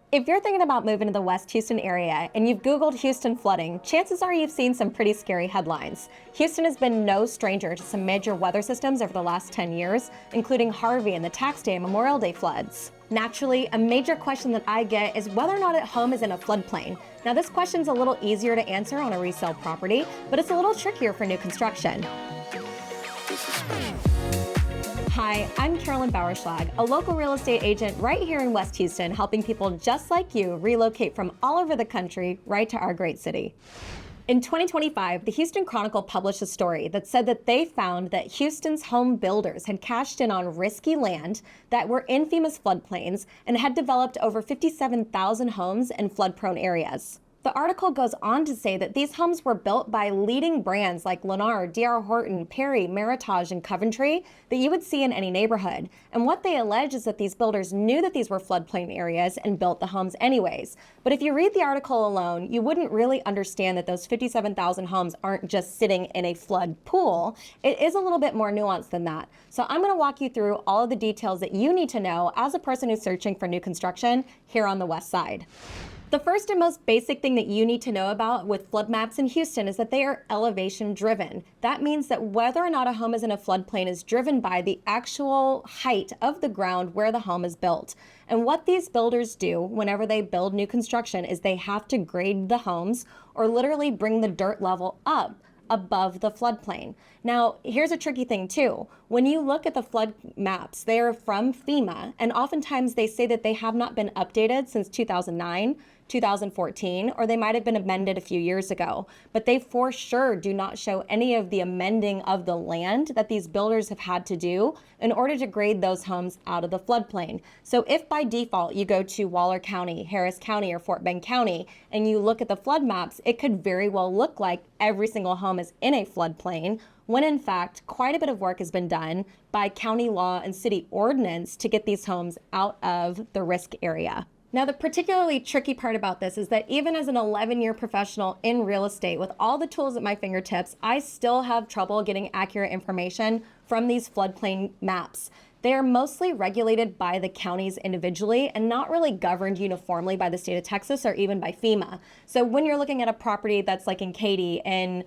If you're thinking about moving to the West Houston area and you've Googled Houston flooding, chances are you've seen some pretty scary headlines. Houston has been no stranger to some major weather systems over the last 10 years, including Harvey and the Tax Day and Memorial Day floods. Naturally, a major question that I get is whether or not a home is in a floodplain. Now, this question's a little easier to answer on a resale property, but it's a little trickier for new construction. Hi, I'm Carolyn Bauerschlag, a local real estate agent right here in West Houston, helping people just like you relocate from all over the country right to our great city. In 2025, the Houston Chronicle published a story that said that they found that Houston's home builders had cashed in on risky land that were in FEMA's floodplains and had developed over 57,000 homes in flood-prone areas. The article goes on to say that these homes were built by leading brands like Lennar, D.R. Horton, Perry, Meritage, and Coventry that you would see in any neighborhood. And what they allege is that these builders knew that these were floodplain areas and built the homes anyways. But if you read the article alone, you wouldn't really understand that those 57,000 homes aren't just sitting in a flood pool. It is a little bit more nuanced than that. So I'm going to walk you through all of the details that you need to know as a person who's searching for new construction here on the West Side. The first and most basic thing that you need to know about with flood maps in Houston is that they are elevation driven. That means that whether or not a home is in a floodplain is driven by the actual height of the ground where the home is built. And what these builders do whenever they build new construction is they have to grade the homes or literally bring the dirt level up above the floodplain. Now, here's a tricky thing too. When you look at the flood maps, they are from FEMA, and oftentimes they say that they have not been updated since 2009, 2014, or they might have been amended a few years ago. But they for sure do not show any of the amending of the land that these builders have had to do in order to grade those homes out of the floodplain. So if by default you go to Waller County, Harris County, or Fort Bend County, and you look at the flood maps, it could very well look like every single home is in a floodplain, when in fact quite a bit of work has been done by county law and city ordinance to get these homes out of the risk area. Now, the particularly tricky part about this is that even as an 11-year professional in real estate with all the tools at my fingertips, I still have trouble getting accurate information from these floodplain maps. They are mostly regulated by the counties individually and not really governed uniformly by the state of Texas or even by FEMA. So when you're looking at a property that's like in Katy and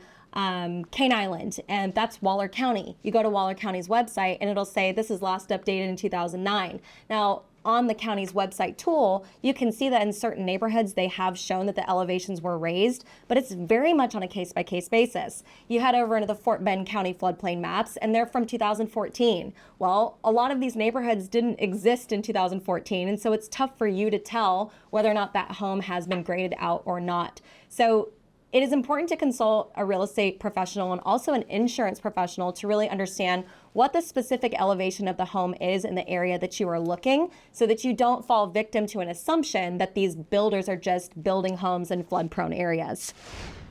Cane Island, and that's Waller County. You go to Waller County's website and it'll say this is last updated in 2009. Now, on the county's website tool, you can see that in certain neighborhoods they have shown that the elevations were raised, but it's very much on a case-by-case basis. You head over into the Fort Bend County floodplain maps, and they're from 2014. Well, a lot of these neighborhoods didn't exist in 2014, and so it's tough for you to tell whether or not that home has been graded out or not. So it is important to consult a real estate professional and also an insurance professional to really understand what the specific elevation of the home is in the area that you are looking, so that you don't fall victim to an assumption that these builders are just building homes in flood-prone areas.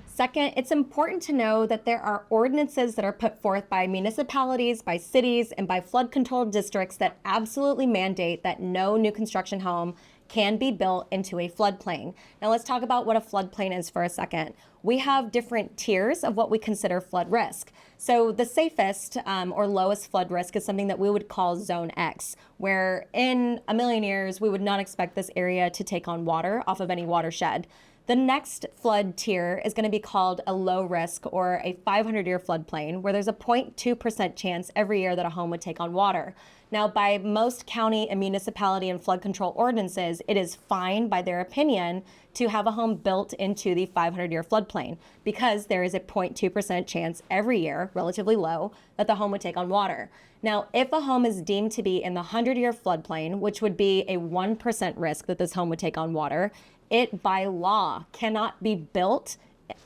Second, it's important to know that there are ordinances that are put forth by municipalities, by cities, and by flood control districts that absolutely mandate that no new construction home can be built into a floodplain. Now let's talk about what a floodplain is for a second. We have different tiers of what we consider flood risk. So the safest or lowest flood risk is something that we would call Zone X, where in a million years we would not expect this area to take on water off of any watershed. The next flood tier is going to be called a low risk or a 500-year floodplain, where there's a 0.2% chance every year that a home would take on water. Now, by most county and municipality and flood control ordinances, it is fine, by their opinion, to have a home built into the 500-year floodplain because there is a 0.2% chance every year, relatively low, that the home would take on water. Now, if a home is deemed to be in the 100-year floodplain, which would be a 1% risk that this home would take on water, it by law cannot be built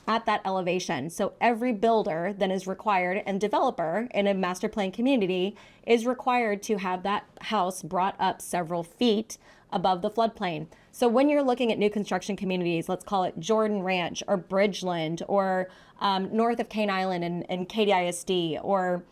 at that elevation. So every builder then is required, and developer in a master plan community is required to have that house brought up several feet above the floodplain. So when you're looking at new construction communities, let's call it Jordan Ranch or Bridgeland or north of Cane Island and Katy ISD or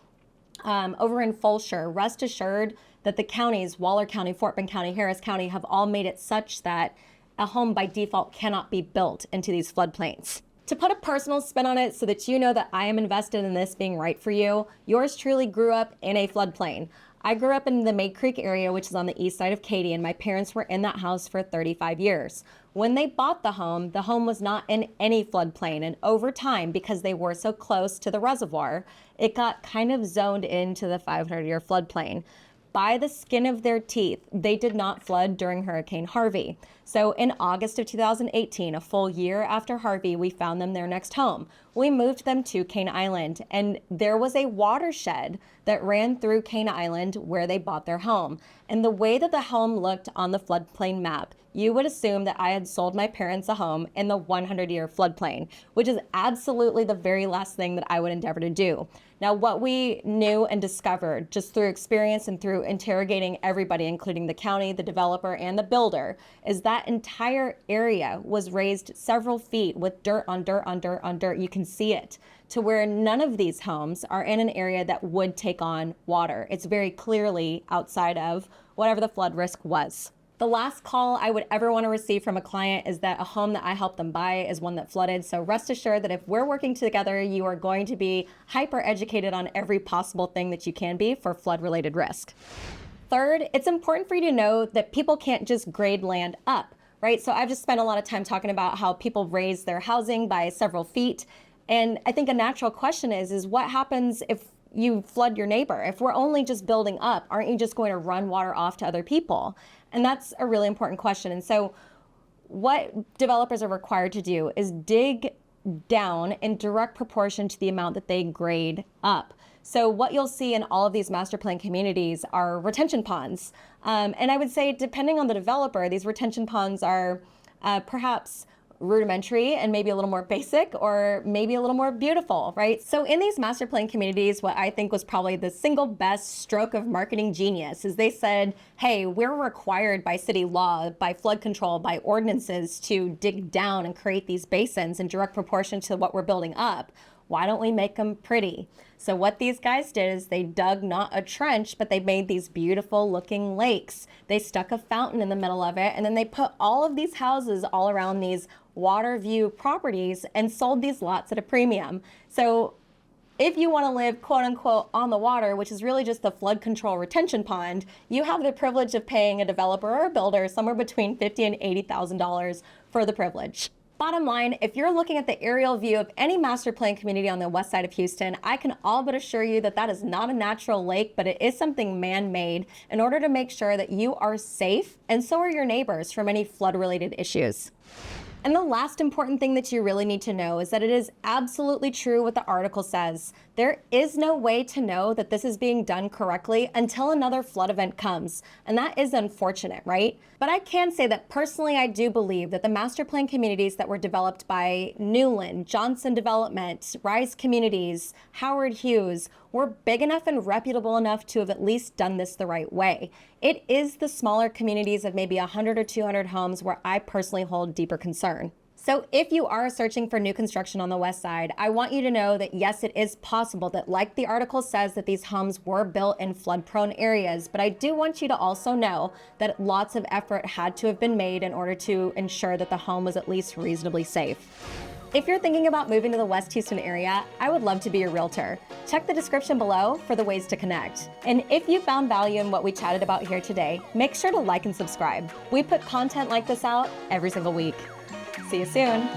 over in Fulshear, rest assured that the counties, Waller County, Fort Bend County, Harris County, have all made it such that a home by default cannot be built into these floodplains. To put a personal spin on it so that you know that I am invested in this being right for you, yours truly grew up in a floodplain. I grew up in the May Creek area, which is on the east side of Katy, and my parents were in that house for 35 years. When they bought the home was not in any floodplain, and over time, because they were so close to the reservoir, it got kind of zoned into the 500-year floodplain. By the skin of their teeth, they did not flood during Hurricane Harvey. So in August of 2018, a full year after Harvey, we found them their next home. We moved them to Cane Island, and there was a watershed that ran through Cane Island where they bought their home. And the way that the home looked on the floodplain map, you would assume that I had sold my parents a home in the 100-year floodplain, which is absolutely the very last thing that I would endeavor to do. Now, what we knew and discovered just through experience and through interrogating everybody, including the county, the developer, and the builder, is that entire area was raised several feet with dirt on dirt on dirt on dirt. You can see it, to where none of these homes are in an area that would take on water. It's very clearly outside of whatever the flood risk was. The last call I would ever want to receive from a client is that a home that I helped them buy is one that flooded. So rest assured that if we're working together, you are going to be hyper educated on every possible thing that you can be for flood related risk. Third, it's important for you to know that people can't just grade land up, right? So I've just spent a lot of time talking about how people raise their housing by several feet. And I think a natural question is what happens if you flood your neighbor? If we're only just building up, aren't you just going to run water off to other people? And that's a really important question. And so what developers are required to do is dig down in direct proportion to the amount that they grade up. So what you'll see in all of these master plan communities are retention ponds. And I would say, depending on the developer, these retention ponds are perhaps rudimentary and maybe a little more basic, or maybe a little more beautiful, right? So in these master plan communities, what I think was probably the single best stroke of marketing genius is they said, hey, we're required by city law, by flood control, by ordinances to dig down and create these basins in direct proportion to what we're building up. Why don't we make them pretty? So what these guys did is they dug not a trench, but they made these beautiful looking lakes. They stuck a fountain in the middle of it, and then they put all of these houses all around these water view properties and sold these lots at a premium. So if you want to live quote unquote on the water, which is really just the flood control retention pond, you have the privilege of paying a developer or a builder somewhere between $50,000 and $80,000 for the privilege. Bottom line, if you're looking at the aerial view of any master plan community on the west side of Houston, I can all but assure you that that is not a natural lake, but it is something man-made in order to make sure that you are safe, and so are your neighbors, from any flood-related issues. And the last important thing that you really need to know is that it is absolutely true what the article says. There is no way to know that this is being done correctly until another flood event comes. And that is unfortunate, right? But I can say that personally, I do believe that the master plan communities that were developed by Newland, Johnson Development, Rise Communities, Howard Hughes, were big enough and reputable enough to have at least done this the right way. It is the smaller communities of maybe 100 or 200 homes where I personally hold deeper concern. So if you are searching for new construction on the west side, I want you to know that yes, it is possible that, like the article says, that these homes were built in flood-prone areas, but I do want you to also know that lots of effort had to have been made in order to ensure that the home was at least reasonably safe. If you're thinking about moving to the West Houston area, I would love to be your realtor. Check the description below for the ways to connect. And if you found value in what we chatted about here today, make sure to like and subscribe. We put content like this out every single week. See you soon.